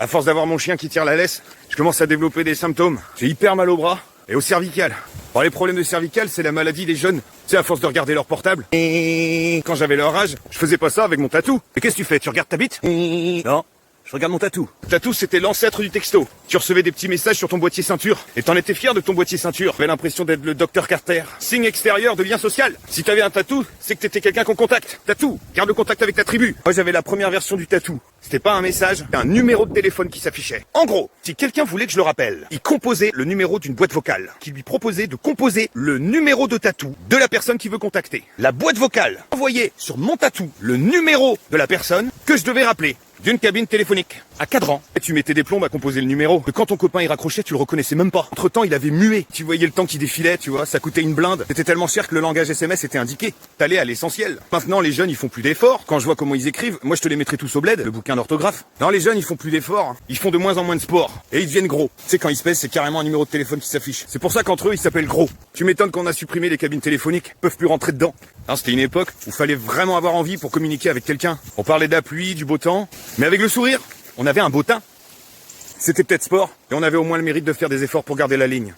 À force d'avoir mon chien qui tire la laisse, je commence à développer des symptômes. J'ai hyper mal au bras et au cervical. Alors les problèmes de cervical, c'est la maladie des jeunes. C'est à force de regarder leur portable. Et quand j'avais leur âge, je faisais pas ça avec mon tatou. Et qu'est-ce que tu fais? Tu regardes ta bite? Non. Je regarde mon tatou. Le tatou, c'était l'ancêtre du texto. Tu recevais des petits messages sur ton boîtier ceinture. Et t'en étais fier de ton boîtier ceinture. T'avais l'impression d'être le docteur Carter. Signe extérieur de lien social. Si t'avais un tatou, c'est que t'étais quelqu'un qu'on contacte. Tatou. Garde le contact avec ta tribu. Moi, j'avais la première version du tatou. C'était pas un message, c'était un numéro de téléphone qui s'affichait. En gros, si quelqu'un voulait que je le rappelle, il composait le numéro d'une boîte vocale, qui lui proposait de composer le numéro de tatou de la personne qui veut contacter. La boîte vocale envoyait sur mon tatou le numéro de la personne que je devais rappeler. D'une cabine téléphonique, à cadran. Et tu mettais des plombes à composer le numéro. Que quand ton copain y raccrochait, tu le reconnaissais même pas. Entre temps, il avait mué. Tu voyais le temps qui défilait, tu vois, ça coûtait une blinde. C'était tellement cher que le langage SMS était indiqué. T'allais à l'essentiel. Maintenant, les jeunes, ils font plus d'efforts. Quand je vois comment ils écrivent, moi je te les mettrais tous au bled, le bouquin d'orthographe. Non, les jeunes, ils font plus d'efforts. Ils font de moins en moins de sport. Et ils deviennent gros. Tu sais, quand ils se pèsent, c'est carrément un numéro de téléphone qui s'affiche. C'est pour ça qu'entre eux, ils s'appellent gros. Tu m'étonnes qu'on a supprimé les cabines téléphoniques. Ils peuvent plus rentrer dedans. Non, c'était une époque où fallait vraiment avoir envie pour communiquer avec quelqu'un. On parlait de la pluie, du beau temps, mais avec le sourire. On avait un beau teint. C'était peut-être sport, et on avait au moins le mérite de faire des efforts pour garder la ligne.